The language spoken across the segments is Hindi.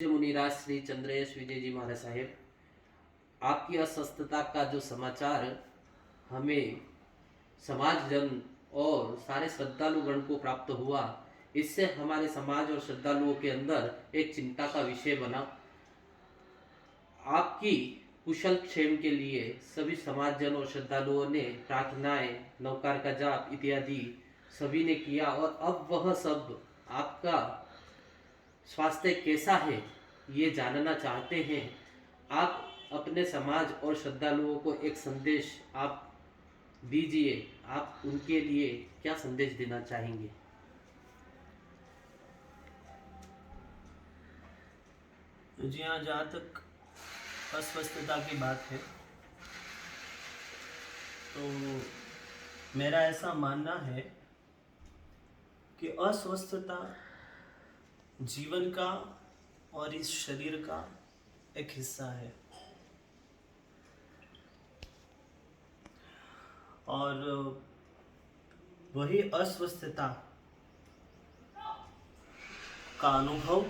मुनिराज श्री चंद्रेश विजय जी महाराज साहेब, आपकी अस्वस्थता का जो समाचार हमें समाज जन और सारे श्रद्धालु गण को प्राप्त हुआ, इससे हमारे समाज और श्रद्धालुओं के अंदर एक चिंता का विषय बना। आपकी कुशल क्षेम के लिए सभी समाज जन और श्रद्धालुओं ने प्रार्थनाएं, नवकार का जाप इत्यादि सभी ने किया और अब वह सब आपका स्वास्थ्य कैसा है ये जानना चाहते हैं। आप अपने समाज और श्रद्धालुओं को एक संदेश आप दीजिए। आप उनके लिए क्या संदेश देना चाहेंगे? जी हाँ, जहाँ तक अस्वस्थता की बात है तो मेरा ऐसा मानना है कि अस्वस्थता जीवन का और इस शरीर का एक हिस्सा है। और वही अस्वस्थता का अनुभव,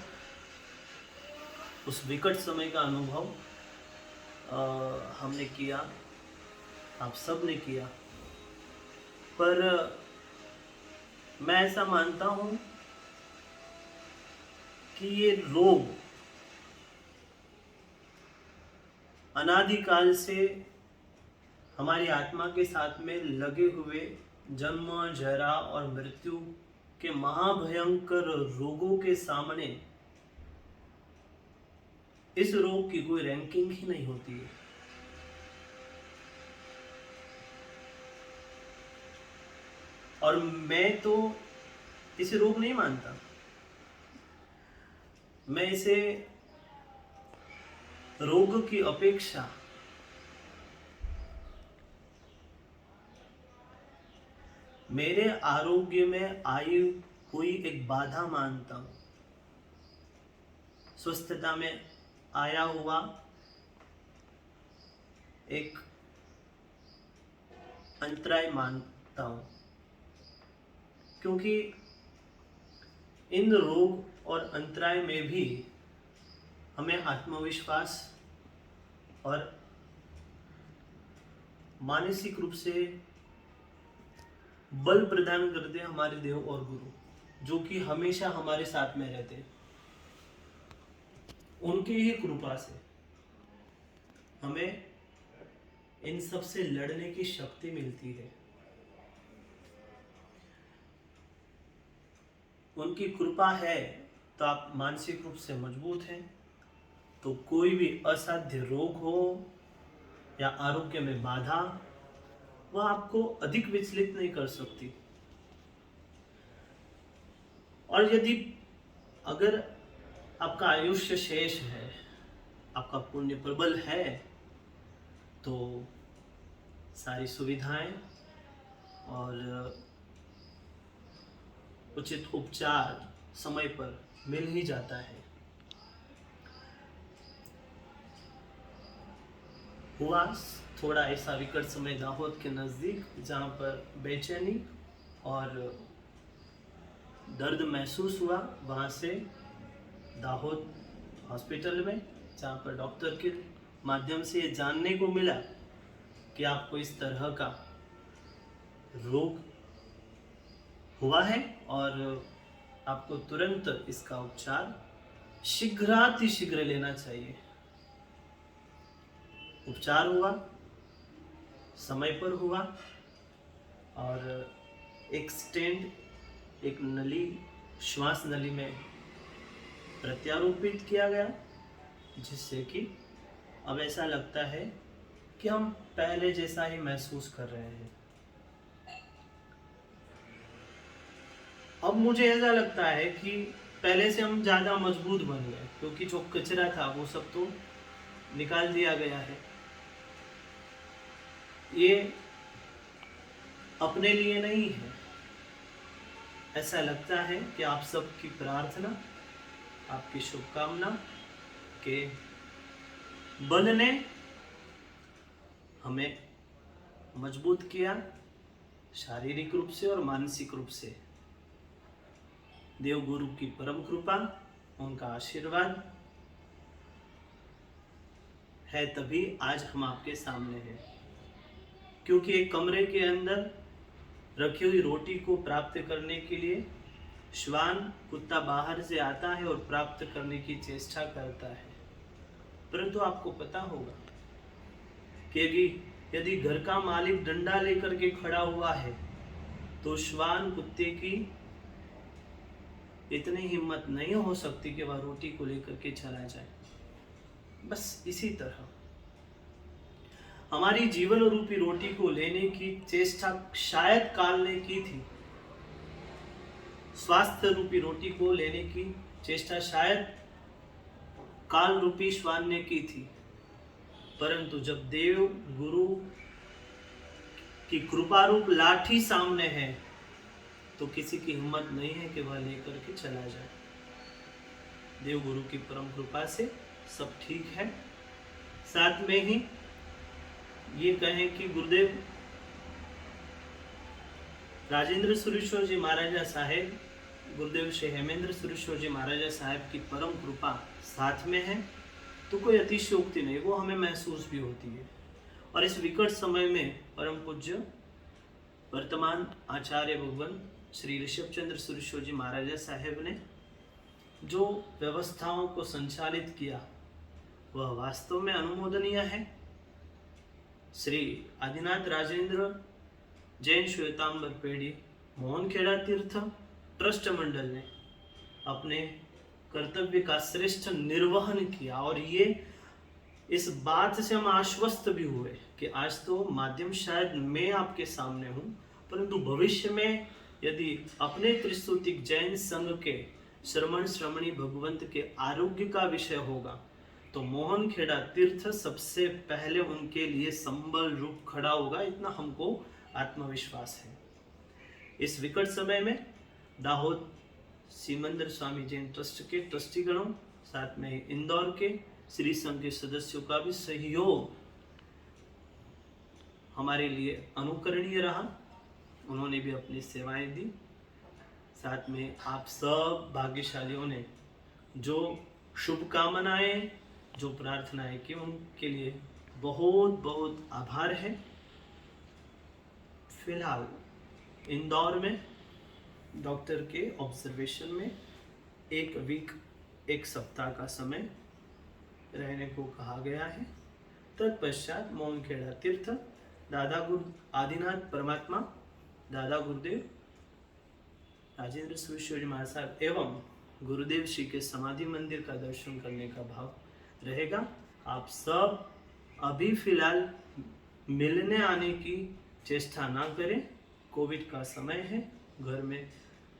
उस विकट समय का अनुभव हमने किया, आप सब ने किया। पर मैं ऐसा मानता हूँ कि ये रोग अनादिकाल से हमारी आत्मा के साथ में लगे हुए जन्म, जरा और मृत्यु के महाभयंकर रोगों के सामने इस रोग की कोई रैंकिंग ही नहीं होती है। और मैं तो इसे रोग नहीं मानता, मैं इसे रोग की अपेक्षा मेरे आरोग्य में आई हुई एक बाधा मानता हूं, स्वस्थता में आया हुआ एक अंतराय मानता हूं। क्योंकि इन रोग और अंतराय में भी हमें आत्मविश्वास और मानसिक रूप से बल प्रदान करते हमारे देव और गुरु, जो कि हमेशा हमारे साथ में रहते। उनके ही कृपा से हमें इन सब से लड़ने की शक्ति मिलती है। उनकी कृपा है तो आप मानसिक रूप से मजबूत हैं, तो कोई भी असाध्य रोग हो या आरोग्य में बाधा, वह आपको अधिक विचलित नहीं कर सकती। और यदि अगर आपका आयुष्य शेष है, आपका पुण्य प्रबल है, तो सारी सुविधाएं और उचित उपचार समय पर मिल ही जाता है। हुआ थोड़ा ऐसा विकट समय दाहोद के नज़दीक, जहाँ पर बेचैनी और दर्द महसूस हुआ, वहाँ से दाहोद हॉस्पिटल में, जहाँ पर डॉक्टर के माध्यम से ये जानने को मिला कि आपको इस तरह का रोग हुआ है और आपको तुरंत इसका उपचार शीघ्रातिशीघ्र लेना चाहिए। उपचार हुआ, समय पर हुआ और एक स्टेंट, एक नली, श्वास नली में प्रत्यारोपित किया गया, जिससे कि अब ऐसा लगता है कि हम पहले जैसा ही महसूस कर रहे हैं। अब मुझे ऐसा लगता है कि पहले से हम ज़्यादा मजबूत बन गए, क्योंकि जो कचरा था वो सब तो निकाल दिया गया है। ये अपने लिए नहीं है, ऐसा लगता है कि आप सबकी प्रार्थना, आपकी शुभकामना के बल ने हमें मजबूत किया, शारीरिक रूप से और मानसिक रूप से। देव गुरु की परम कृपा, उनका आशीर्वाद है तभी आज हम आपके सामने हैं, क्योंकि एक कमरे के अंदर रखी हुई रोटी को प्राप्त करने के लिए श्वान कुत्ता बाहर से आता है और प्राप्त करने की चेष्टा करता है। परंतु आपको पता होगा कि यदि घर का मालिक डंडा लेकर के खड़ा हुआ है तो श्वान कुत्ते की इतनी हिम्मत नहीं हो सकती कि वह रोटी को लेकर के चला जाए। बस इसी तरह हमारी जीवन रूपी रोटी को लेने की चेष्टा शायद काल ने की थी, स्वास्थ्य रूपी रोटी को लेने की चेष्टा शायद काल रूपी श्वान ने की थी, परंतु जब देव गुरु की कृपा रूप लाठी सामने है तो किसी की हिम्मत नहीं है कि वह लेकर के चला जाए। देव गुरु की परम कृपा से सब ठीक है। साथ में ही ये कहें कि गुरुदेव राजेंद्र सुरेश्वर जी महाराजा साहेब, गुरुदेव श्री हेमेंद्र सुरेश्वर जी महाराजा साहेब की परम कृपा साथ में है तो कोई अतिशयोक्ति नहीं, वो हमें महसूस भी होती है। और इस विकट समय में परम पूज्य वर्तमान आचार्य भगवान श्री ऋषभ चंद्र सुरेश्वर जी महाराजा साहेब ने जो व्यवस्थाओं को संचालित किया वह वास्तव में अनुमोदनीय है। श्री आदिनाथ राजेंद्र जैन श्वेतांबर पेढ़ी मोहनखेड़ा तीर्थ ट्रस्ट मंडल ने अपने कर्तव्य का श्रेष्ठ निर्वहन किया और ये इस बात से हम आश्वस्त भी हुए कि आज तो माध्यम शायद मैं आपके सामने हूँ, परंतु भविष्य में यदि अपने त्रिस्तुतिक जैन संघ के श्रमणी भगवंत के आरोग्य का विषय होगा तो मोहनखेड़ा तीर्थ सबसे पहले उनके लिए संबल रूप खड़ा होगा, इतना हमको आत्मविश्वास है। इस विकट समय में दाहोद सीमंदर स्वामी जैन ट्रस्ट के ट्रस्टीगणों, साथ में इंदौर के श्री संघ के सदस्यों का भी सहयोग हमारे लिए अनुकरणीय रहा। उन्होंने भी अपनी सेवाएं दी। साथ में आप सब भाग्यशालियों ने जो शुभकामनाएं, जो प्रार्थनाएं की, उनके लिए बहुत बहुत आभार है। फिलहाल इंदौर में डॉक्टर के ऑब्जर्वेशन में एक सप्ताह का समय रहने को कहा गया है। तत्पश्चात मोहनखेड़ा तीर्थ दादा गुरु आदिनाथ परमात्मा, दादा गुरुदेव राजेंद्र सुरेश्वर जी महाराज साहब एवं गुरुदेव श्री के समाधि मंदिर का दर्शन करने का भाव रहेगा। आप सब अभी फिलहाल मिलने आने की चेष्टा ना करें, कोविड का समय है, घर में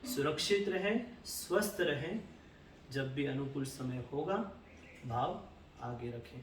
सुरक्षित रहें, स्वस्थ रहें। जब भी अनुकूल समय होगा भाव आगे रखें।